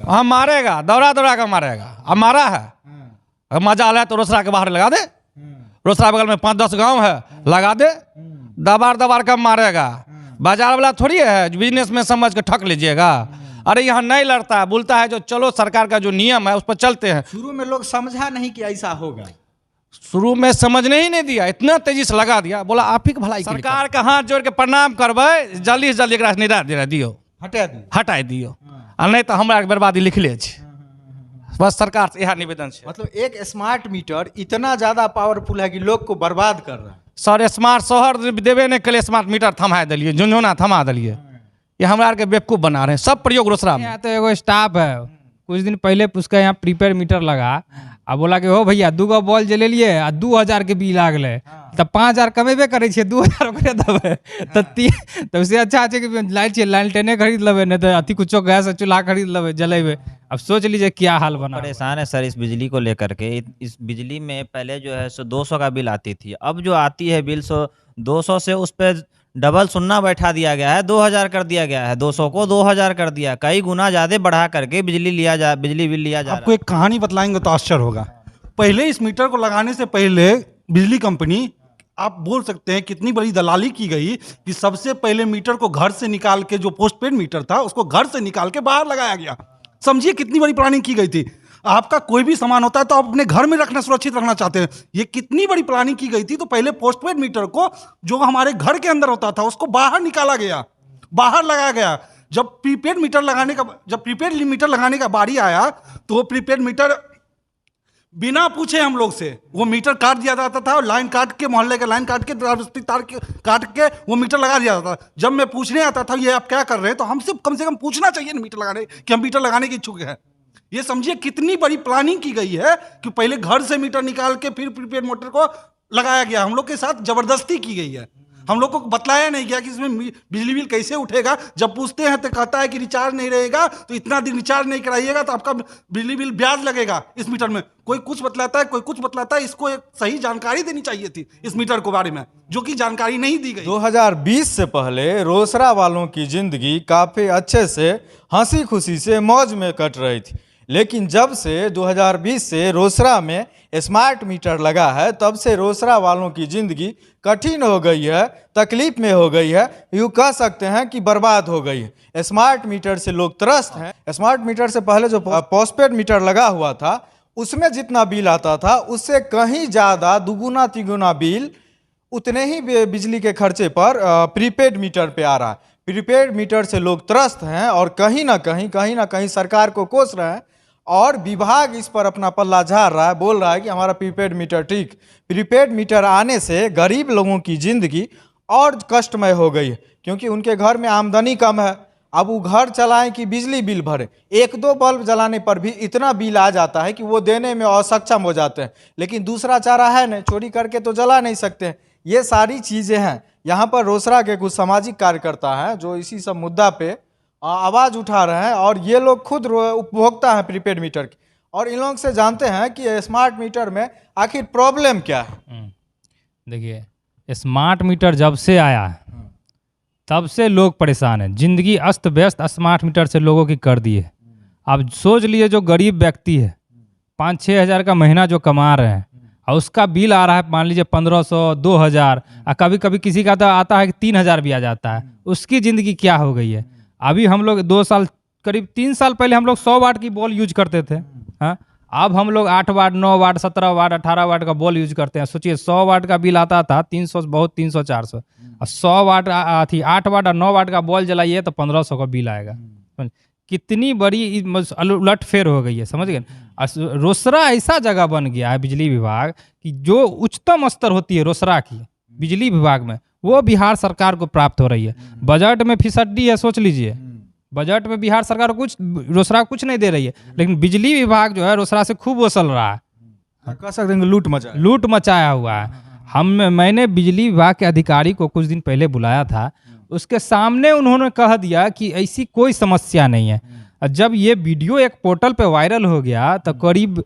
हाँ मारेगा, दौड़ा दौड़ा कर मारेगा। अब मारा है, मजा आ रहा है तो रोसड़ा के बाहर लगा दे। रोसड़ा बगल में 5-10 गांव है, लगा दे। दबार दबार कर मारेगा। बाजार वाला थोड़ी है बिजनेस में समझ के ठक लीजिएगा। अरे यहाँ नहीं लड़ता है, बोलता है जो चलो सरकार का जो नियम है उस पर चलते हैं। शुरू में लोग समझा नहीं कि ऐसा होगा, शुरू में समझने ही नहीं दिया, इतना तेजी से लगा दिया। बोला आप ही के भलाई, सरकार का हाथ जोड़ के प्रणाम करबै, जल्दी से जल्दी एकरा निरा दियो, हटा दियो, आ नहीं तो हमरा के बर्बादी लिख ले छी। बस सरकार से यह निवेदन है। मतलब एक स्मार्ट मीटर इतना ज्यादा पावरफुल है कि लोग को बर्बाद कर रहा है। सर स्मार्ट शहर देवे नहीं के स्मार्ट मीटर थमा दिलिए, झुंझुना थमा दिलिए। ये हमरा के बेवकूफ बना रहे हैं। सब प्रयोग रोसड़ा में। यहाँ तो एगो स्टाफ है, कुछ दिन पहले उसका यहाँ प्रीपेड मीटर लगा, अब बोला कि हो भैया 2 बॉल जले लिए आ 2000 के बिल आ गए, तब 5000 कमेबे करे छे, 2000 ओकरे देवे। तब उससे अच्छा है कि लाइट चाहिए, लालटेने खरीद लेवे, नहीं तो अति कुछ गैस चूल्हा खरीद लेवे, जलेबे। अब सोच लीजिए क्या हाल बना। परेशान है सर इस बिजली को लेकर के। इस बिजली में पहले जो है 200 का बिल आती थी, अब जो आती है बिल 200 से उस पर डबल सुन्ना बैठा दिया गया है, 2000 कर दिया गया है, 200 को 2000 कर दिया, कई गुना ज्यादा बढ़ा करके बिजली बिल लिया जा रहा है। आपको एक कहानी बतलाएंगे तो आश्चर्य होगा। पहले इस मीटर को लगाने से पहले बिजली कंपनी, आप बोल सकते हैं कितनी बड़ी दलाली की गई कि सबसे पहले मीटर को घर से निकाल के, जो पोस्टपेड मीटर था उसको घर से निकाल के बाहर लगाया गया। समझिए कितनी बड़ी प्लानिंग की गई थी। आपका कोई भी सामान होता है तो आप अपने घर में रखना, सुरक्षित रखना चाहते हैं। ये कितनी बड़ी प्लानिंग की गई थी। तो पहले पोस्टपेड मीटर को, जो हमारे घर के अंदर होता था, उसको बाहर निकाला गया, बाहर लगाया गया। जब प्रीपेड मीटर लगाने का बारी आया तो वो प्रीपेड मीटर बिना पूछे हम लोग से वो मीटर काट दिया जाता था, और लाइन काट के, मोहल्ले के लाइन काट के, तार काट के वो मीटर लगा दिया जाता था। जब मैं पूछने आता था ये आप क्या कर रहे हैं, तो हमसे कम से कम पूछना चाहिए ना मीटर लगाने, कि हम मीटर लगाने के इच्छुक हैं। ये समझिए कितनी बड़ी प्लानिंग की गई है कि पहले घर से मीटर निकाल के फिर प्रीपेड मीटर को लगाया गया। हम लोग के साथ जबरदस्ती की गई है। हम लोग को बतलाया नहीं गया कि इसमें बिजली बिल कैसे उठेगा। जब पूछते हैं तो कहता है कि रिचार्ज नहीं रहेगा, तो इतना दिन रिचार्ज नहीं कराइएगा तो आपका बिजली बिल ब्याज लगेगा इस मीटर में। कोई कुछ बतलाता है, कोई कुछ बतलाता है। इसको एक सही जानकारी देनी चाहिए थी इस मीटर के बारे में, जो कि जानकारी नहीं दी गई। 2020 से पहले रोसड़ा वालों की जिंदगी काफी अच्छे से, हंसी खुशी से, मौज में कट रही थी। लेकिन जब से 2020 से रोसड़ा में स्मार्ट मीटर लगा है, तब से रोसड़ा वालों की ज़िंदगी कठिन हो गई है, तकलीफ में हो गई है, यूँ कह सकते हैं कि बर्बाद हो गई है। स्मार्ट मीटर से लोग त्रस्त हैं। स्मार्ट मीटर से पहले जो पोस्टपेड मीटर लगा हुआ था, उसमें जितना बिल आता था उससे कहीं ज़्यादा, दुगुना तिगुना बिल उतने ही बिजली के खर्चे पर प्रीपेड मीटर पे आ रहा है। प्रीपेड मीटर से लोग त्रस्त हैं और कहीं ना कहीं सरकार को कोस रहे हैं, और विभाग इस पर अपना पल्ला झाड़ रहा है, बोल रहा है कि हमारा प्रीपेड मीटर ठीक। प्रीपेड मीटर आने से गरीब लोगों की ज़िंदगी और कष्टमय हो गई है, क्योंकि उनके घर में आमदनी कम है। अब वो घर चलाएं कि बिजली बिल भरें, 1-2 बल्ब जलाने पर भी इतना बिल आ जाता है कि वो देने में असक्षम हो जाते हैं। लेकिन दूसरा चारा है नहीं, चोरी करके तो जला नहीं सकते। ये सारी चीज़ें हैं। यहाँ पर रोसड़ा के कुछ सामाजिक कार्यकर्ता हैं जो इसी सब मुद्दा पे आवाज़ उठा रहे हैं, और ये लोग खुद उपभोक्ता हैं प्रीपेड मीटर के, और इन लोगों से जानते हैं कि स्मार्ट मीटर में आखिर प्रॉब्लम क्या है। देखिए, स्मार्ट मीटर जब से आया है तब से लोग परेशान हैं। जिंदगी अस्त व्यस्त स्मार्ट मीटर से लोगों की कर दी है। अब सोच लिए जो गरीब व्यक्ति है, 5-6 हज़ार का महीना जो कमा रहे हैं, और उसका बिल आ रहा है मान लीजिए 1500, 2000, और कभी कभी किसी का तो आता है कि 3000 भी आ जाता है। उसकी ज़िंदगी क्या हो गई है। अभी हम लोग 2 साल, करीब 3 साल पहले हम लोग 100 वाट की बॉल यूज करते थे। हाँ, अब हम लोग 8 वाट, 9 वाट, 17 वाट, 18 वाट का बॉल यूज करते हैं। सोचिए 100 वाट का बिल आता था 300, बहुत 300, 400, और 100 वाट 8 वाट और 9 वाट का बॉल जलाइए तो 1500 का बिल आएगा। कितनी बड़ी उलटफेर हो गई है, समझ गए। रोसड़ा ऐसा जगह बन गया है बिजली विभाग कि जो उच्चतम स्तर होती है रोसड़ा की बिजली विभाग में, वो बिहार सरकार को प्राप्त हो रही है। बजट में फिसड्डी है, सोच लीजिए। बजट में बिहार सरकार कुछ, रोसड़ा कुछ नहीं दे रही है, लेकिन बिजली विभाग जो है रोसड़ा से खूब वसूल रहा है। कह सकते हैं लूट मचाया हुआ है। मैंने बिजली विभाग के अधिकारी को कुछ दिन पहले बुलाया था, उसके सामने उन्होंने कह दिया कि ऐसी कोई समस्या नहीं है। जब ये वीडियो एक पोर्टल पे वायरल हो गया तो करीब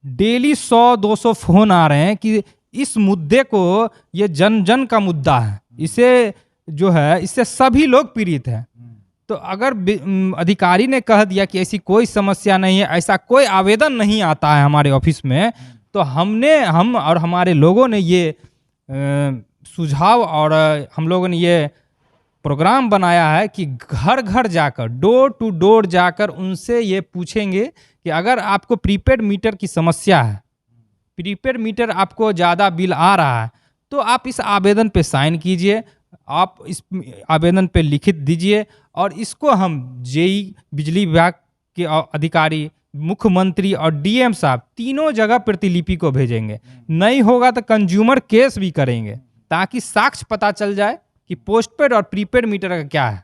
डेली 100-200 फोन आ रहे हैं कि इस मुद्दे को, ये जन जन का मुद्दा है, इसे जो है इससे सभी लोग पीड़ित हैं। तो अगर अधिकारी ने कह दिया कि ऐसी कोई समस्या नहीं है, ऐसा कोई आवेदन नहीं आता है हमारे ऑफिस में, तो हम और हमारे लोगों ने ये सुझाव और हम लोगों ने ये प्रोग्राम बनाया है कि घर घर जाकर, डोर टू डोर जाकर उनसे ये पूछेंगे कि अगर आपको प्रीपेड मीटर की समस्या है, प्रीपेड मीटर आपको ज़्यादा बिल आ रहा है, तो आप इस आवेदन पे साइन कीजिए, आप इस आवेदन पे लिखित दीजिए और इसको हम जेई, बिजली विभाग के अधिकारी, मुख्यमंत्री और डीएम साहब तीनों जगह प्रतिलिपि को भेजेंगे। नहीं होगा तो कंज्यूमर केस भी करेंगे, ताकि साक्ष्य पता चल जाए कि पोस्टपेड और प्रीपेड मीटर का क्या है।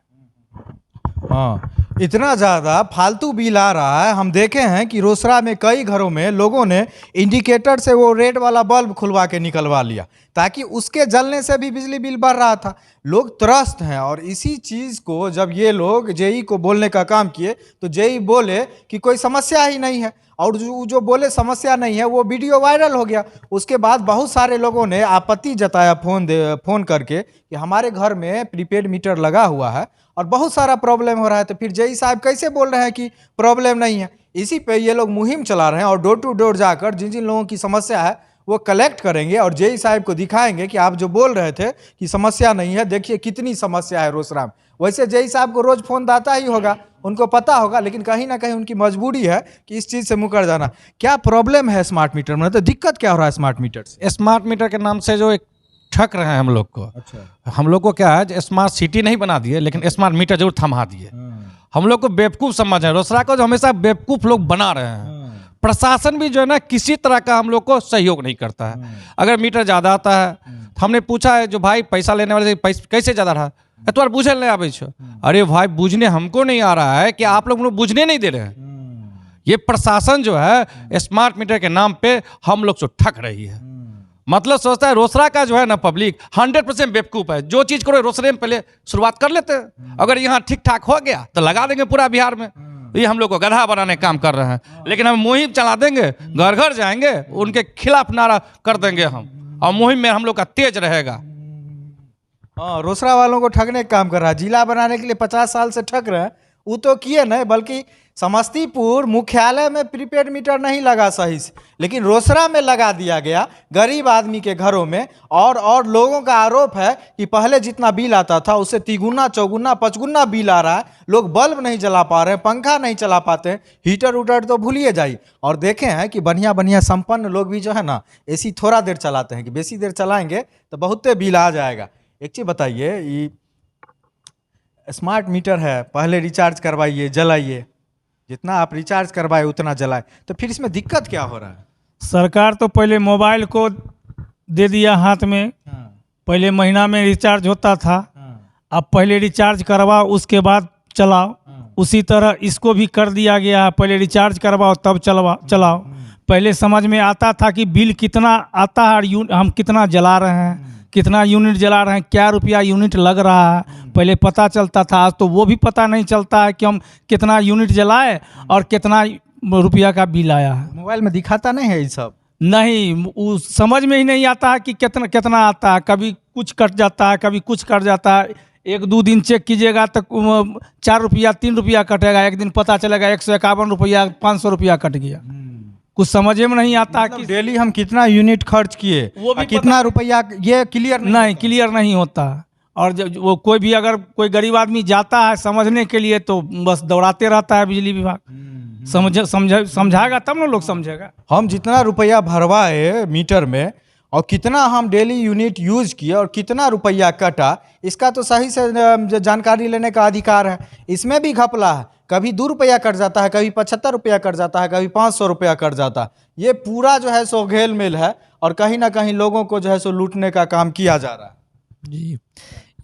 हाँ, इतना ज़्यादा फालतू बिल आ रहा है। हम देखे हैं कि रोसड़ा में कई घरों में लोगों ने इंडिकेटर से वो रेड वाला बल्ब खुलवा के निकलवा लिया, ताकि उसके जलने से भी बिजली बिल बढ़ रहा था। लोग त्रस्त हैं। और इसी चीज़ को जब ये लोग जेई को बोलने का काम किए, तो जेई बोले कि कोई समस्या ही नहीं है, और जो बोले समस्या नहीं है वो वीडियो वायरल हो गया। उसके बाद बहुत सारे लोगों ने आपत्ति जताया फ़ोन करके कि हमारे घर में प्रीपेड मीटर लगा हुआ है और बहुत सारा प्रॉब्लम हो रहा है। तो फिर जेई साहब कैसे बोल रहे हैं कि प्रॉब्लम नहीं है? इसी पे ये लोग मुहिम चला रहे हैं और डोर टू डोर जाकर जिन जिन लोगों की समस्या है वो कलेक्ट करेंगे और जेई साहब को दिखाएंगे कि आप जो बोल रहे थे कि समस्या नहीं है, देखिए कितनी समस्या है रोसड़ा में। वैसे जेई साहब को रोज फोन आता ही होगा, उनको पता होगा, लेकिन कहीं ना कहीं उनकी मजबूरी है कि इस चीज़ से मुकर जाना। क्या प्रॉब्लम है स्मार्ट मीटर में? तो दिक्कत क्या हो रहा है स्मार्ट मीटर से? स्मार्ट मीटर के नाम से जो एक ठग रहे हैं हम लोग को। अच्छा, हम लोग को क्या है, जो स्मार्ट सिटी नहीं बना दिए, लेकिन स्मार्ट मीटर जरूर थमा दिए। हम लोग को बेवकूफ़ समझ हैं। रोसड़ा को जो हमेशा बेवकूफ़ लोग बना रहे हैं। प्रशासन भी जो है ना, किसी तरह का हम लोग को सहयोग नहीं करता है। अगर मीटर ज़्यादा आता है तो हमने पूछा है जो भाई पैसा लेने वाले से पैसा कैसे ज़्यादा रहा, तुम्हारे बुझे नहीं आवे छो। अरे भाई बुझने हमको नहीं आ रहा है कि आप लोग बुझने नहीं दे रहे हैं। ये प्रशासन जो है स्मार्ट मीटर के नाम पे हम लोग से ठग रही है। मतलब सोचता है रोसड़ा का जो है ना पब्लिक 100% बेवकूफ़ है। जो चीज़ करो रोसड़े में पहले शुरुआत कर लेते हैं। अगर यहाँ ठीक ठाक हो गया तो लगा देंगे पूरा बिहार में। ये हम लोग को गधा बनाने का काम कर रहे हैं। लेकिन हम मुहिम चला देंगे, घर घर जाएंगे, उनके खिलाफ नारा कर देंगे हम, और मुहिम में हम लोग का तेज रहेगा। हाँ, रोसड़ा वालों को ठगने का काम कर रहा है। जिला बनाने के लिए 50 साल से ठग रहे हैं। वो तो किए नहीं, बल्कि समस्तीपुर मुख्यालय में प्रीपेड मीटर नहीं लगा सही से, लेकिन रोसड़ा में लगा दिया गया गरीब आदमी के घरों में। और लोगों का आरोप है कि पहले जितना बिल आता था उससे 3 4 5 बिल आ रहा है। लोग बल्ब नहीं जला पा रहे हैं, पंखा नहीं चला पाते हैं, हीटर उटर तो भूलिए जाइए। और देखे हैं कि बढ़िया बढ़िया संपन्न लोग भी जो है ना, एसी थोड़ा देर चलाते हैं कि बेसी देर चलाएंगे तो बहुते बिल आ जाएगा। एक चीज़ बताइए, ये स्मार्ट मीटर है, पहले रिचार्ज करवाइए, जलाइए, जितना आप रिचार्ज करवाए उतना जलाए, तो फिर इसमें दिक्कत क्या हो रहा है? सरकार तो पहले मोबाइल को दे दिया हाथ में। पहले महीना में रिचार्ज होता था, अब पहले रिचार्ज करवाओ उसके बाद चलाओ। उसी तरह इसको भी कर दिया गया है, पहले रिचार्ज करवाओ तब चलाओ। पहले समझ में आता था कि बिल कितना आता है और हम कितना जला रहे हैं, कितना यूनिट जला रहे हैं, क्या रुपया यूनिट लग रहा है, पहले पता चलता था। आज तो वो भी पता नहीं चलता है कि हम कितना यूनिट जलाए और कितना रुपया का बिल आया है। मोबाइल में दिखाता नहीं है ये सब? नहीं, वो समझ में ही नहीं आता है कि कितना कितना आता है। कभी कुछ कट जाता है, कभी कुछ कट जाता है। 1-2 दिन चेक कीजिएगा तो 4 रुपया 3 रुपया कटेगा, एक दिन पता चलेगा 151 रुपया 500 रुपया कट गया। कुछ समझ में नहीं आता कि डेली हम कितना यूनिट खर्च किए, वो भी कितना रुपया, ये क्लियर नहीं क्लियर नहीं होता। और जब वो कोई भी अगर कोई गरीब आदमी जाता है समझने के लिए तो बस दौड़ाते रहता है बिजली विभाग। समझाएगा तब ना लोग समझेगा। हम जितना रुपया भरवाए मीटर में और कितना हम डेली यूनिट यूज किए और कितना रुपया कटा, इसका तो सही से जानकारी लेने का अधिकार है। इसमें भी घपला है। कभी 2 रुपया कट जाता है, कभी 75 रुपया कट जाता है, कभी 500 रुपया कट जाता है। ये पूरा जो है सो घेल मेल है और कहीं ना कहीं लोगों को जो है सो लूटने का काम किया जा रहा है। जी,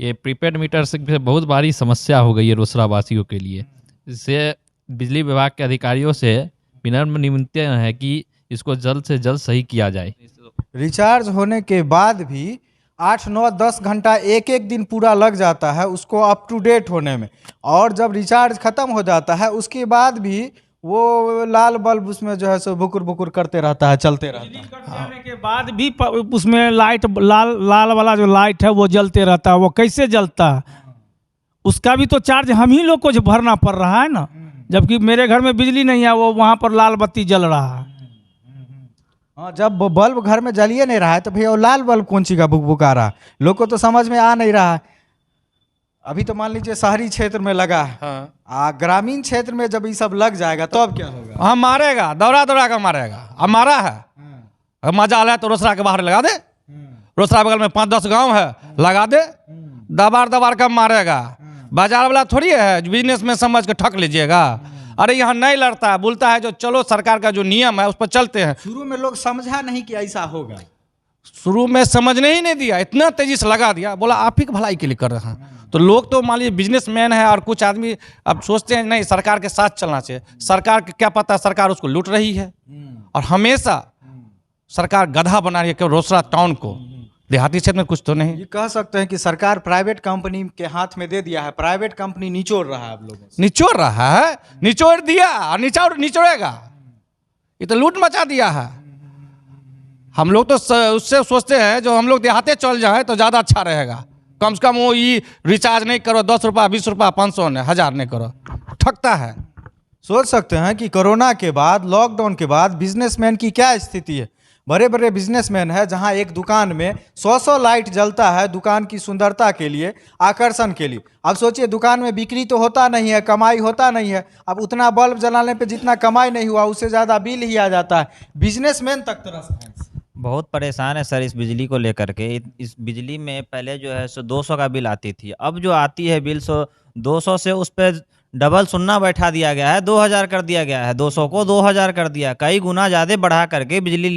ये प्रीपेड मीटर से बहुत बड़ी समस्या हो गई है रोसड़ा वासियों के लिए। इससे बिजली विभाग के अधिकारियों से विनम्र निवेदन है कि इसको जल्द से जल्द सही किया जाए। रिचार्ज होने के बाद भी 8, 9, 10 घंटा एक दिन पूरा लग जाता है उसको अप टू डेट होने में। और जब रिचार्ज ख़त्म हो जाता है उसके बाद भी वो लाल बल्ब उसमें जो है सो बुकुर बुकुर करते रहता है, चलते रहता है। कट जाने के बाद भी उसमें लाइट लाल वाला जो लाइट है वो जलते रहता है। वो कैसे जलता है? उसका भी तो चार्ज हम ही लोग को जो भरना पड़ रहा है ना, जबकि मेरे घर में बिजली नहीं है, वो वहाँ पर लाल बत्ती जल रहा है। हाँ, जब वो बल्ब घर में जलिए नहीं रहा है तो भैया वो लाल बल्ब कौन सी का बुकबुका रहा है, लोग को तो समझ में आ नहीं रहा है। अभी तो मान लीजिए शहरी क्षेत्र में लगा है, ग्रामीण क्षेत्र में जब ये सब लग जाएगा तो अब क्या होगा? हाँ मारेगा, दौड़ा दौड़ा कर मारेगा। अब मारा है, अब मजा आ रहा है तो रोसड़ा के बाहर लगा दे। रोसड़ा बगल में 5-10 गांव है, लगा दे, दबार दबार कर मारेगा। बाजार वाला थोड़ी है बिजनेस में समझ के ठक लीजिएगा। अरे यहाँ नहीं लड़ता है, बोलता है जो चलो सरकार का जो नियम है उस पर चलते हैं। शुरू में लोग समझा नहीं कि ऐसा होगा, शुरू में समझने ही नहीं दिया, इतना तेजी से लगा दिया, बोला आप ही की भलाई के लिए कर रहे हैं। तो लोग तो मान लीजिए बिजनेसमैन है और कुछ आदमी अब सोचते हैं नहीं सरकार के साथ चलना चाहिए। सरकार के क्या पता, सरकार उसको लूट रही है और हमेशा सरकार गधा बना रही है केवल रोसड़ा टाउन को, देहाती क्षेत्र में कुछ तो नहीं। ये कह सकते हैं कि सरकार प्राइवेट कंपनी के हाथ में दे दिया है, प्राइवेट कंपनी निचोड़ रहा है आप लोगों से। निचोड़ रहा है, निचोड़ दिया और निचोड़ेगा, ये तो लूट मचा दिया है। हम लोग तो उससे सोचते हैं जो हम लोग देहाते चल जाए तो ज़्यादा अच्छा रहेगा। कम से कम वो ये रिचार्ज नहीं करो 10 रुपया 20 रुपया 500 ने 1000 नहीं करो, ठगता है। सोच सकते हैं कि कोरोना के बाद, लॉकडाउन के बाद बिजनेसमैन की क्या स्थिति है। बड़े बड़े बिजनेसमैन है जहां एक दुकान में 100 लाइट जलता है दुकान की सुंदरता के लिए, आकर्षण के लिए। अब सोचिए दुकान में बिक्री तो होता नहीं है, कमाई होता नहीं है। अब उतना बल्ब जलाने पे जितना कमाई नहीं हुआ उससे ज़्यादा बिल ही आ जाता है, बिजनेसमैन तक तरसता है। बहुत परेशान है सर इस बिजली को लेकर के। इस बिजली में पहले जो है सो 200 का बिल आती थी, अब जो आती है बिल सो 200 से उस पर डबल सुन्ना बैठा दिया गया है, 2000 कर दिया गया है, 200 को 2000 कर दिया, कई गुना ज़्यादा बढ़ा करके बिजली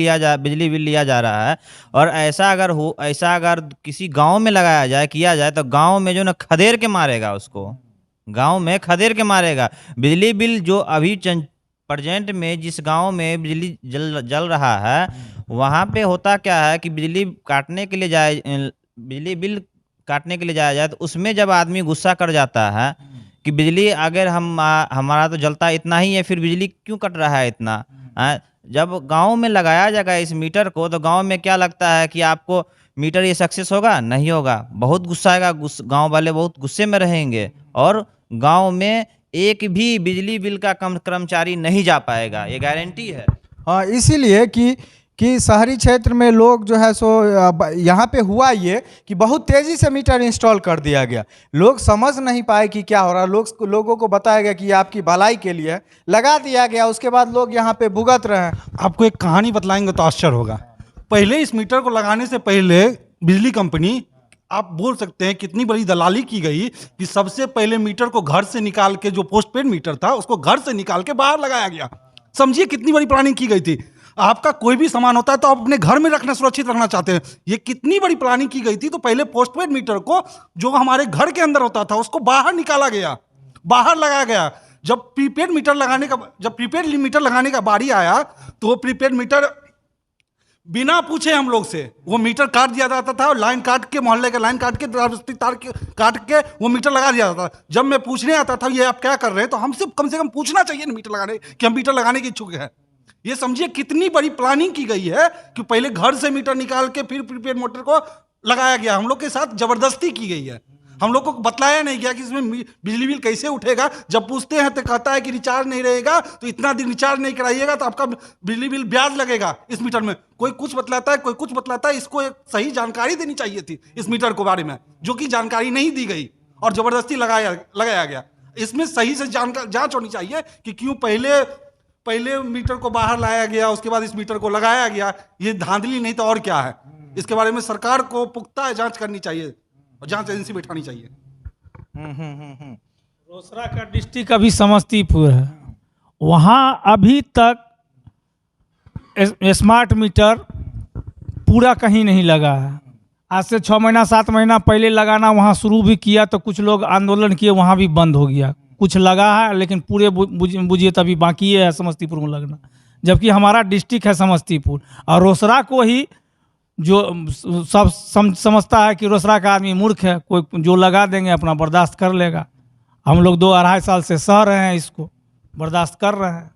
बिल लिया जा रहा है। और ऐसा अगर किसी गांव में लगाया जाए, किया जाए तो गांव में जो ना खदेड़ के मारेगा उसको, गांव में खदेड़ के मारेगा। बिजली बिल जो अभी प्रेजेंट में जिस गांव में बिजली जल रहा है वहाँ पे होता क्या है कि बिजली बिल काटने के लिए जाया जाए तो उसमें जब आदमी गुस्सा कर जाता है कि बिजली अगर हमारा तो जलता इतना ही है, फिर बिजली क्यों कट रहा है इतना। जब गांव में लगाया जाएगा इस मीटर को तो गांव में क्या लगता है कि आपको मीटर ये सक्सेस होगा, नहीं होगा, बहुत गुस्सा आएगा, गांव वाले बहुत गुस्से में रहेंगे और गांव में एक भी बिजली बिल का कर्मचारी नहीं जा पाएगा, ये गारंटी है। हाँ, इसीलिए कि शहरी क्षेत्र में लोग जो है सो यहाँ पे हुआ ये कि बहुत तेज़ी से मीटर इंस्टॉल कर दिया गया। लोग समझ नहीं पाए कि क्या हो रहा है, लोगों को बताया गया कि ये आपकी भलाई के लिए है, लगा दिया गया। उसके बाद लोग यहाँ पे भुगत रहे हैं। आपको एक कहानी बतलाएंगे तो आश्चर्य होगा। पहले इस मीटर को लगाने से पहले बिजली कंपनी, आप बोल सकते हैं कितनी बड़ी दलाली की गई कि सबसे पहले मीटर को घर से निकाल के, जो पोस्टपेड मीटर था उसको घर से निकाल के बाहर लगाया गया। समझिए कितनी बड़ी प्लानिंग की गई थी। आपका कोई भी सामान होता है तो आप अपने घर में रखना, सुरक्षित रखना चाहते हैं। ये कितनी बड़ी प्लानिंग की गई थी। तो पहले पोस्टपेड मीटर को जो हमारे घर के अंदर होता था उसको बाहर निकाला गया, बाहर लगाया गया। जब प्रीपेड मीटर लगाने का बारी आया तो प्रीपेड मीटर बिना पूछे हम लोग से वो मीटर काट दिया जाता था और लाइन काट के, मोहल्ले का लाइन काट के, तार काट के वो मीटर लगा दिया जाता था। जब मैं पूछने आता था ये आप क्या कर रहे हैं, तो हमसे कम से कम पूछना चाहिए ना मीटर लगाने कि हम मीटर लगाने की इच्छुक है। ये समझिए कितनी बड़ी प्लानिंग की गई है कि पहले घर से मीटर निकाल के फिर प्रीपेड मीटर को लगाया गया। हम लोग के साथ जबरदस्ती की गई है। हम लोग को बताया नहीं गया कि इसमें बिजली बिल कैसे उठेगा। जब पूछते हैं तो कहता है कि रिचार्ज नहीं रहेगा तो इतना दिन रिचार्ज नहीं कराइएगा तो आपका बिजली बिल ब्याज लगेगा इस मीटर में। कोई कुछ बतलाता है, कोई कुछ बतलाता है। इसको एक सही जानकारी देनी चाहिए थी इस मीटर के बारे में, जो कि जानकारी नहीं दी गई और जबरदस्ती लगाया गया। इसमें सही से जांच होनी चाहिए कि क्यों पहले मीटर को बाहर लाया गया, उसके बाद इस मीटर को लगाया गया। ये धांधली नहीं तो और क्या है। इसके बारे में सरकार को पुख्ता जांच करनी चाहिए और जांच एजेंसी बैठानी चाहिए। रोसड़ा का डिस्ट्रिक्ट अभी समस्तीपुर है, वहाँ अभी तक स्मार्ट मीटर पूरा कहीं नहीं लगा है। आज से 6 महीना 7 महीना पहले लगाना वहाँ शुरू भी किया तो कुछ लोग आंदोलन किए, वहाँ भी बंद हो गया। कुछ लगा है लेकिन पूरे बुझिए तभी बाकी है समस्तीपुर में लगना, जबकि हमारा डिस्ट्रिक्ट है समस्तीपुर। और रोसड़ा को ही जो सब समझता है कि रोसड़ा का आदमी मूर्ख है, कोई जो लगा देंगे अपना बर्दाश्त कर लेगा। हम लोग 2-2.5 साल से सह रहे हैं, इसको बर्दाश्त कर रहे हैं।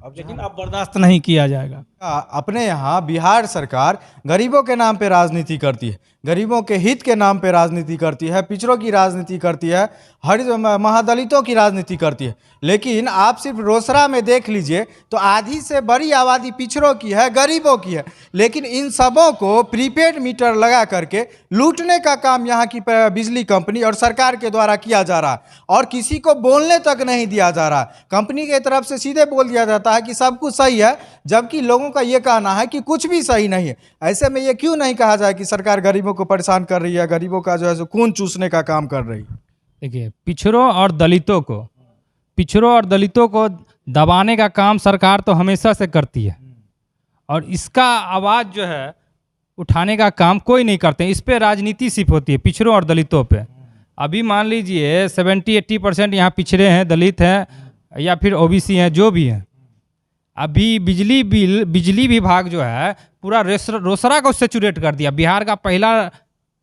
लेकिन अब बर्दाश्त नहीं किया जाएगा। अपने यहाँ बिहार सरकार गरीबों के नाम पे राजनीति करती है, गरीबों के हित के नाम पे राजनीति करती है, पिछड़ों की राजनीति करती है, महादलितों की राजनीति करती है। लेकिन आप सिर्फ रोसड़ा में देख लीजिए तो आधी से बड़ी आबादी पिछड़ों की है, गरीबों की है। लेकिन इन सबों को प्रीपेड मीटर लगा करके लूटने का काम यहाँ की बिजली कंपनी और सरकार के द्वारा किया जा रहा है, और किसी को बोलने तक नहीं दिया जा रहा। कंपनी की तरफ से सीधे बोल दिया जाता है कि सब कुछ सही है, जबकि लोगों का ये कहना है कि कुछ भी सही नहीं है। ऐसे में ये क्यों नहीं कहा जाए कि सरकार गरीबों को परेशान कर रही है, गरीबों का जो है सो खून चूसने का काम कर रही है? देखिए, पिछड़ों और दलितों को दबाने का काम सरकार तो हमेशा से करती है, और इसका आवाज़ जो है उठाने का काम कोई नहीं करते। इस पे राजनीति सिर्फ होती है, पिछड़ों और दलितों पे। अभी मान लीजिए 70-80% यहाँ पिछड़े हैं, दलित हैं, या फिर ओबीसी हैं, जो भी हैं। अभी बिजली विभाग जो है पूरा रोसड़ा को सैचुरेट कर दिया। बिहार का पहला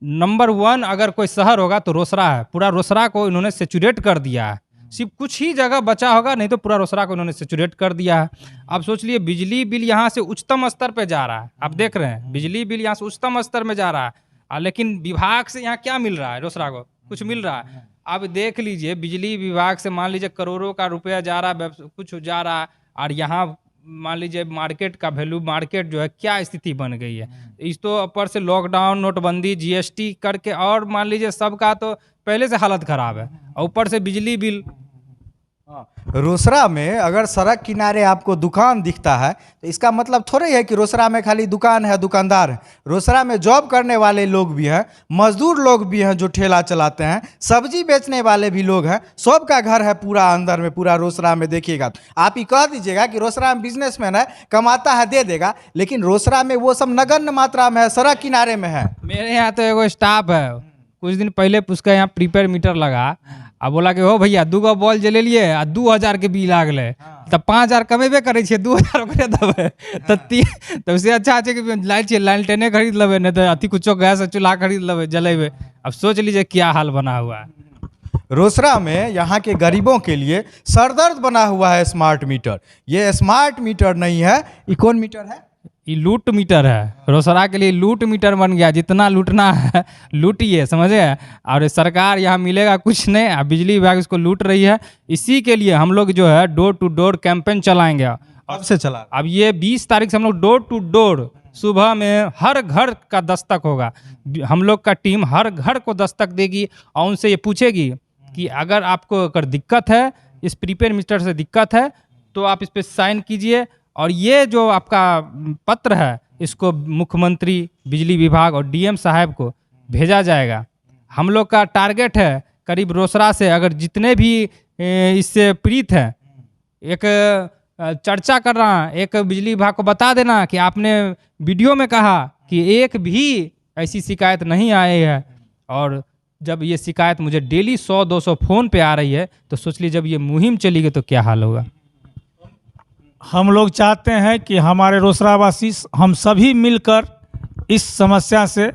नंबर 1 अगर कोई शहर होगा तो रोसड़ा है। पूरा रोसड़ा को इन्होंने सैचुरेट कर दिया है। सिर्फ कुछ ही जगह बचा होगा, नहीं तो पूरा रोसड़ा को इन्होंने सैचुरेट कर दिया है। अब सोच लिए बिजली बिल यहाँ से उच्चतम स्तर पे जा रहा है। आप देख रहे हैं बिजली बिल यहाँ से उच्चतम स्तर में जा रहा है, लेकिन विभाग से यहाँ क्या मिल रहा है? रोसड़ा को कुछ मिल रहा है? अब देख लीजिए, बिजली विभाग से मान लीजिए करोड़ों का रुपया जा रहा है, कुछ जा रहा है, और यहाँ मान लीजिए मार्केट का वैल्यू, मार्केट जो है क्या स्थिति बन गई है। इस तो ऊपर से लॉकडाउन, नोटबंदी, जीएसटी करके, और मान लीजिए सबका तो पहले से हालत खराब है, और ऊपर से बिजली बिल। रोसड़ा में अगर सड़क किनारे आपको दुकान दिखता है तो इसका मतलब थोड़े है कि रोसड़ा में खाली दुकान है, दुकानदार है। रोसड़ा में जॉब करने वाले लोग भी हैं, मजदूर लोग भी हैं जो ठेला चलाते हैं, सब्जी बेचने वाले भी लोग हैं। सबका घर है पूरा अंदर में, पूरा रोसड़ा में देखिएगा। आप ही कह दीजिएगा कि रोसड़ा में बिजनेसमैन है, कमाता है, दे देगा, लेकिन रोसड़ा में वो सब नगण्य मात्रा में है, सड़क किनारे में है। मेरे यहाँ तो एगो स्टाफ है, कुछ दिन पहले उसका यहाँ प्रीपेड मीटर लगा, अब बोला कि हो भैया 2 बॉल जले लिए आ 2000 के बिल आ गए, तब 5000 कमेबे करे छे, 2000 ओकरे देवे तो उससे अच्छा है कि लाइट चाहिए, लालटेने खरीद लेवे, नहीं तो अति कुछो गैस चूल्हा खरीद लेवे, जलेबे। अब सोच लीजिए क्या हाल बना हुआ है। रोसड़ा में यहाँ के गरीबों के लिए सरदर्द बना हुआ है स्मार्ट मीटर। ये स्मार्ट मीटर नहीं है, ये कौन मीटर है? ये लूट मीटर है। रोसड़ा के लिए लूट मीटर बन गया, जितना लूटना है लूटिए, समझे। और सरकार यहाँ मिलेगा कुछ नहीं, बिजली विभाग इसको लूट रही है। इसी के लिए हम लोग जो है डोर टू डोर कैंपेन चलाएंगे। अब से चला, अब ये 20 तारीख से हम लोग डोर टू डोर सुबह में हर घर का दस्तक होगा। हम लोग का टीम हर घर को दस्तक देगी और उनसे ये पूछेगी कि अगर आपको अगर दिक्कत है, इस प्रीपेड मीटर से दिक्कत है, तो आप इस पर साइन कीजिए, और ये जो आपका पत्र है इसको मुख्यमंत्री, बिजली विभाग और डीएम साहब को भेजा जाएगा। हम लोग का टारगेट है करीब रोसड़ा से अगर जितने भी इससे पीड़ित हैं, एक चर्चा कर रहा है, एक बिजली विभाग को बता देना कि आपने वीडियो में कहा कि एक भी ऐसी शिकायत नहीं आई है। और जब ये शिकायत मुझे डेली 100-200 फ़ोन पे आ रही है, तो सोच लीजिए जब ये मुहिम चलेगी तो क्या हाल होगा। हम लोग चाहते हैं कि हमारे रोसड़ावासी हम सभी मिलकर इस समस्या से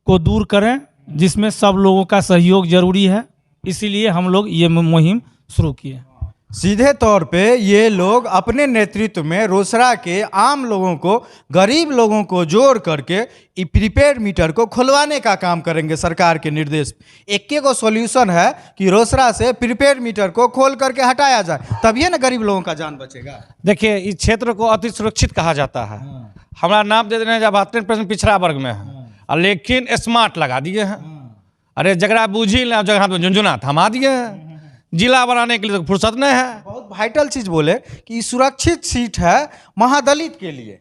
को दूर करें, जिसमें सब लोगों का सहयोग जरूरी है। इसीलिए हम लोग ये मुहिम शुरू किए। सीधे तौर पे ये लोग अपने नेतृत्व में रोसड़ा के आम लोगों को, गरीब लोगों को जोड़ करके प्रीपेड मीटर को खुलवाने का काम करेंगे सरकार के निर्देश। एक को सॉल्यूशन है कि रोसड़ा से प्रीपेड मीटर को खोल करके हटाया जाए, तभी ना गरीब लोगों का जान बचेगा। देखिए, इस क्षेत्र को अति सुरक्षित कहा जाता है। हमारा नाम दे देने हैं, जब 72% पिछड़ा वर्ग में है, लेकिन स्मार्ट लगा दिए हैं। अरे जगह बूझी ले, जगह में झुंझुना थमा दिए हैं। जिला बनाने के लिए तो फुर्सत नहीं है। बहुत वाइटल चीज बोले कि सुरक्षित सीट है महादलित के लिए।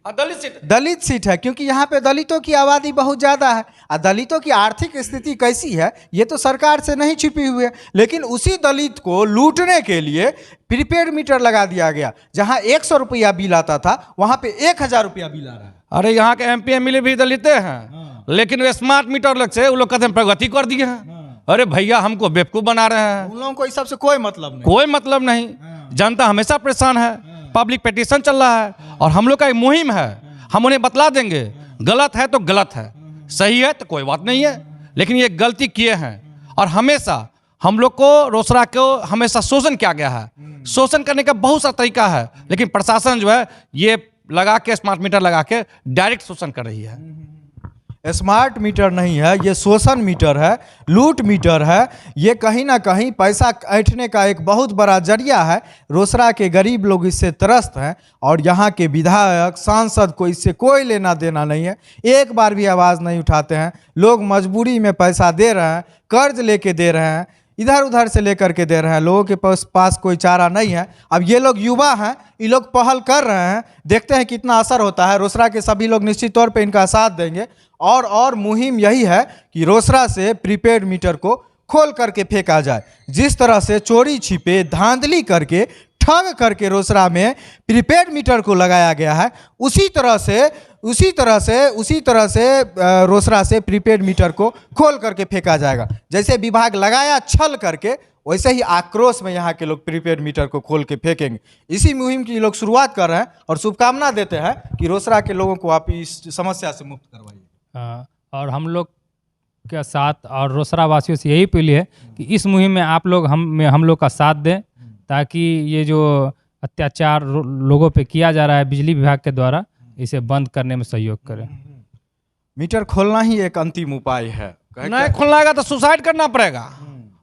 दलित सीट है, क्योंकि यहाँ पे दलितों की आबादी बहुत ज़्यादा है, और दलितों की आर्थिक स्थिति कैसी है ये तो सरकार से नहीं छिपी हुई है। लेकिन उसी दलित को लूटने के लिए प्रीपेड मीटर लगा दिया गया। जहाँ 100 रुपया बिल आता था, वहाँ पे 1000 रुपया बिल आ रहा है। अरे यहाँ के MP MLA भी दलित हैं, लेकिन वे स्मार्ट मीटर लग से वो लोग कहते हैं प्रगति कर दिए हैं। अरे भैया, हमको बेवकूफ़ बना रहे हैं। उन लोगों को इस सबसे कोई मतलब नहीं, कोई मतलब नहीं। जनता हमेशा परेशान है, पब्लिक पिटीशन चल रहा है, और हम लोग का एक मुहिम है। हम उन्हें बतला देंगे, गलत है तो गलत है, सही है तो कोई बात नहीं है, लेकिन ये गलती किए हैं। और हमेशा हम लोग को रोसड़ा को हमेशा शोषण किया गया है। शोषण करने का बहुत सा तरीका है, लेकिन प्रशासन जो है ये लगा के स्मार्ट मीटर लगा के डायरेक्ट शोषण कर रही है। स्मार्ट मीटर नहीं है, ये शोषण मीटर है, लूट मीटर है। ये कहीं ना कहीं पैसा ऐंठने का एक बहुत बड़ा जरिया है। रोसड़ा के गरीब लोग इससे त्रस्त हैं और यहाँ के विधायक सांसद को इससे कोई लेना देना नहीं है, एक बार भी आवाज़ नहीं उठाते हैं। लोग मजबूरी में पैसा दे रहे हैं, कर्ज लेके दे रहे हैं, इधर उधर से लेकर के दे रहे हैं, लोगों के पास कोई चारा नहीं है। अब ये लोग युवा हैं, ये लोग पहल कर रहे हैं, देखते हैं कितना असर होता है। रोसड़ा के सभी लोग निश्चित तौर पे इनका साथ देंगे और मुहिम यही है कि रोसड़ा से प्रीपेड मीटर को खोल करके फेंका जाए। जिस तरह से चोरी छिपे धांधली करके ठग करके रोसड़ा में प्रीपेड मीटर को लगाया गया है, उसी तरह से रोसड़ा से प्रीपेड मीटर को खोल करके फेंका जाएगा। जैसे विभाग लगाया छल करके, वैसे ही आक्रोश में यहाँ के लोग प्रीपेड मीटर को खोल के फेंकेंगे। इसी मुहिम की लोग शुरुआत कर रहे हैं और शुभकामना देते हैं कि रोसड़ा के लोगों को आप इस समस्या से मुक्त करवाइए। और हम लोग के साथ और रोसड़ा वासियों से यही अपील है कि इस मुहिम में आप लोग हम लोग का साथ दें, ताकि ये जो अत्याचार लोगों पे किया जा रहा है बिजली विभाग के द्वारा, इसे बंद करने में सहयोग करें। मीटर खोलना ही एक अंतिम उपाय है। नहीं खोलना तो सुसाइड करना पड़ेगा।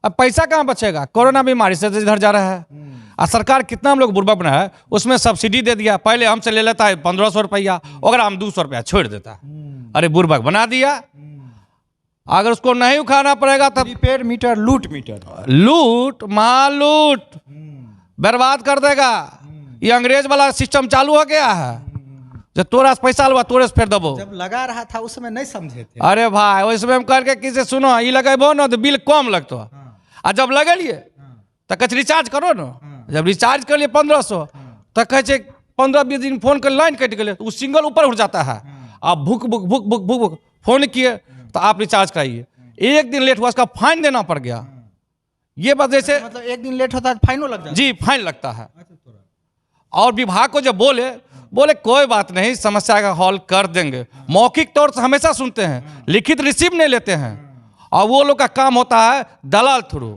अब पैसा कहाँ बचेगा? कोरोना बीमारी से इधर जा रहा है और सरकार कितना हम लोग बुर्बक बना है, उसमें सब्सिडी दे दिया। पहले हमसे ले लेता है 1500 रुपया, अगर हम 200 रुपया छोड़ देता है। अरे बुर्बक बना दिया। अगर उसको नहीं उठाना पड़ेगा तब प्रीपेड मीटर लूट मीटर, लूट महालूट बर्बाद कर देगा। ये अंग्रेज वाला सिस्टम चालू हो गया है, जब तोरा से पैसा लुआ तोरे से फेर दबो। जब लगा रहा था उस समय नहीं समझे थे। अरे भाई उसमें हम करके किसी सुनो ये लगेबो ना तो बिल कम लगतो, आ जब लगेलिए तो कह रिचार्ज करो ना। जब रिचार्ज कर लिए 1500 तो कहे 15-20 दिन फोन कर लाइन कट गए, तो सिंगल ऊपर उठ जाता है। आप भुक भुक भुक भुक भुक भुक फोन किए तो आप रिचार्ज कराइए, एक दिन लेट हुआ उसका फाइन देना पड़ गया। ये बात जैसे मतलब एक दिन लेट होता है फाइनो लग जाता है। जी फाइन लगता है। और विभाग को जब बोले कोई बात नहीं, समस्या का हल कर देंगे। मौखिक तौर से हमेशा सुनते हैं, लिखित रिसीव नहीं लेते हैं। और वो लोग का काम होता है दलाल थ्रू।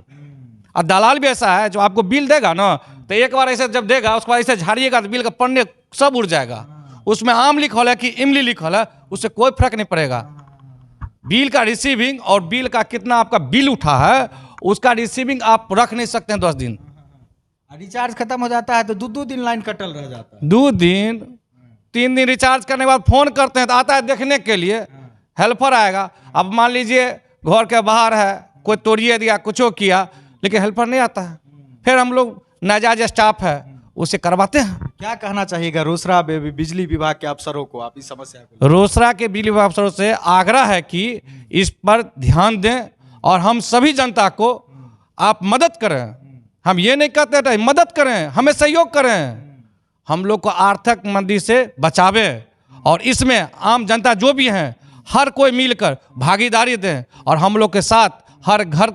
और दलाल भी ऐसा है जो आपको बिल देगा ना, तो एक बार ऐसे जब देगा उसके बाद ऐसे झाड़िएगा तो बिल का पन्ने सब उड़ जाएगा। उसमें आम लिखल है कि इमली लिखल है, उससे कोई फर्क नहीं पड़ेगा। बिल का रिसीविंग और बिल का कितना आपका बिल उठा है, उसका रिसीविंग आप रख नहीं सकते हैं 10 दिन। रिचार्ज खत्म हो जाता है तो 2 दिन लाइन कटल रह जाता है। 2 दिन 3 दिन रिचार्ज करने के बाद फोन करते हैं तो आता है देखने के लिए, हेल्पर आएगा। अब मान लीजिए घर के बाहर है, कोई तोड़िए दिया कुछ किया, लेकिन हेल्पर नहीं आता है। फिर हम लोग नाजायज स्टाफ है उसे करवाते हैं। क्या कहना चाहिएगा रोसड़ा बिजली विभाग के अफसरों को आप इस समस्या को? रोसड़ा के बिजली विभाग अफसरों से आग्रह है कि इस पर ध्यान दें और हम सभी जनता को आप मदद करें। हम ये नहीं कहते थे, मदद करें, हमें सहयोग करें, हम लोग को आर्थिक मंदी से बचावें। और इसमें आम जनता जो भी हैं हर कोई मिलकर भागीदारी दें और हम लोग के साथ हर घर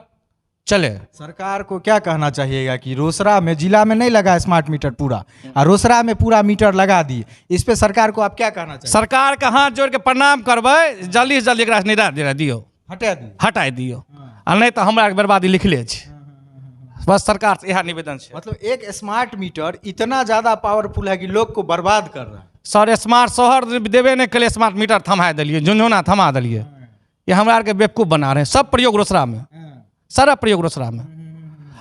चले। सरकार को क्या कहना चाहिएगा कि रोसड़ा में जिला में नहीं लगा स्मार्ट मीटर पूरा, और रोसड़ा में पूरा मीटर लगा दिए, इस पे सरकार को आप क्या कहना चाहिए? सरकार का हाथ जोड़ के प्रणाम करबै, जल्दी से जल्दी एकरा निरा दियो, हटा दियो, आ नहीं तो हमरा बर्बादी लिख ले छी। बस सरकार से यह निवेदन है। मतलब एक स्मार्ट मीटर इतना ज्यादा पावरफुल है कि लोग को बर्बाद कर रहा है। सर स्मार्ट शहर देवे नहीं के स्मार्ट मीटर थमा दिलिए, झुंझुना थमा दिलिए। ये हमरा के बेवकूफ़ बना रहे हैं। सब प्रयोग रोसड़ा में, सारा प्रयोग रोसड़ा में।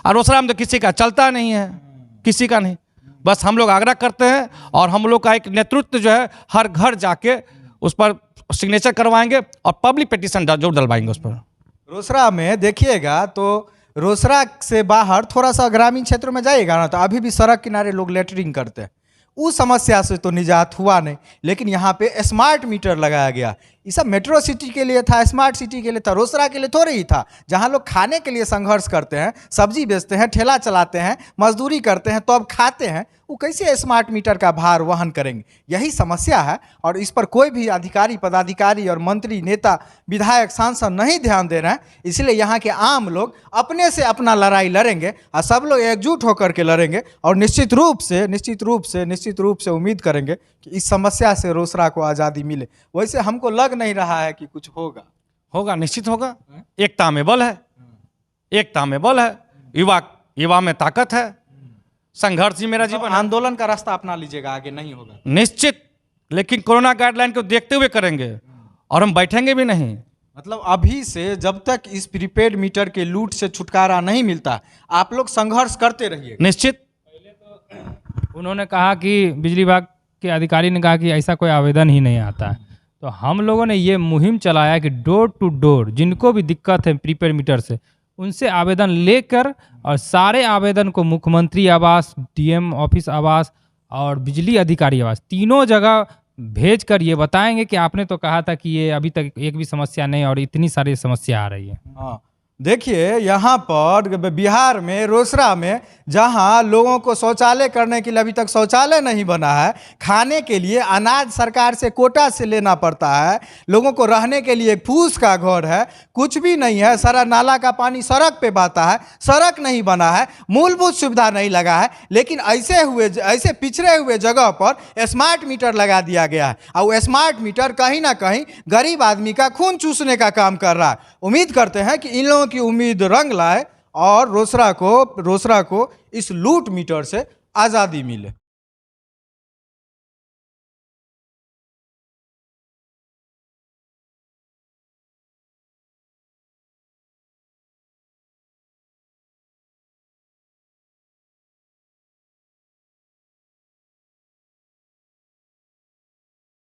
और रोसड़ा में तो किसी का चलता नहीं है, किसी का नहीं। बस हम लोग आग्रह करते हैं और हम लोग का एक नेतृत्व जो है हर घर जाके उस पर सिग्नेचर करवाएंगे और पब्लिक पिटीशन जरूर डलवाएंगे उस पर। रोसड़ा में देखिएगा तो रोसड़ा से बाहर थोड़ा सा ग्रामीण क्षेत्रों में जाइएगा ना, तो अभी भी सड़क किनारे लोग लेटरिंग करते हैं। उस समस्या से तो निजात हुआ नहीं, लेकिन यहाँ पे स्मार्ट मीटर लगाया गया। ये सब मेट्रो सिटी के लिए था, स्मार्ट सिटी के लिए था, रोसड़ा के लिए थोड़ी ही था। जहाँ लोग खाने के लिए संघर्ष करते हैं, सब्जी बेचते हैं, ठेला चलाते हैं, मजदूरी करते हैं, तो अब खाते हैं, वो कैसे स्मार्ट मीटर का भार वहन करेंगे? यही समस्या है और इस पर कोई भी अधिकारी, पदाधिकारी और मंत्री, नेता, विधायक, सांसद नहीं ध्यान दे रहे हैं। इसलिए यहाँ के आम लोग अपने से अपना लड़ाई लड़ेंगे और सब लोग एकजुट होकर के लड़ेंगे और निश्चित रूप से उम्मीद करेंगे कि इस समस्या से रोसड़ा को आज़ादी मिले। वैसे हमको लग नहीं रहा है कि कुछ होगा। निश्चित होगा। एकता में बल है। एकता में बल है, युवा में ताकत है, संघर्ष ही मेरा जीवन है। आंदोलन का रास्ता अपना लीजिएगा, आगे नहीं होगा निश्चित, लेकिन कोरोना गाइडलाइन को देखते हुए करेंगे और हम बैठेंगे भी नहीं। मतलब अभी से जब तक इस प्रीपेड मीटर के लूट से छुटकारा नहीं मिलता, आप लोग संघर्ष करते रहिए। निश्चित। उन्होंने कहा कि बिजली विभाग के अधिकारी ने कहा कि ऐसा कोई आवेदन ही नहीं आता है। तो हम लोगों ने ये मुहिम चलाया कि डोर टू डोर जिनको भी दिक्कत है प्रीपेड मीटर से, उनसे आवेदन लेकर और सारे आवेदन को मुख्यमंत्री आवास, डीएम ऑफिस आवास और बिजली अधिकारी आवास तीनों जगह भेज कर ये बताएंगे कि आपने तो कहा था कि ये अभी तक एक भी समस्या नहीं और इतनी सारी समस्या आ रही है। हाँ, देखिए यहाँ पर बिहार में रोसड़ा में जहाँ लोगों को शौचालय करने के लिए अभी तक शौचालय नहीं बना है, खाने के लिए अनाज सरकार से कोटा से लेना पड़ता है, लोगों को रहने के लिए फूस का घर है, कुछ भी नहीं है, सारा नाला का पानी सड़क पे बहता है, सड़क नहीं बना है, मूलभूत सुविधा नहीं लगा है। लेकिन ऐसे पिछड़े हुए जगह पर स्मार्ट मीटर लगा दिया गया है और वो स्मार्ट मीटर कहीं ना कहीं गरीब आदमी का खून चूसने का काम कर रहा है। उम्मीद करते हैं कि इन लोगों की उम्मीद रंग लाए और रोसड़ा को इस लूट मीटर से आज़ादी मिले।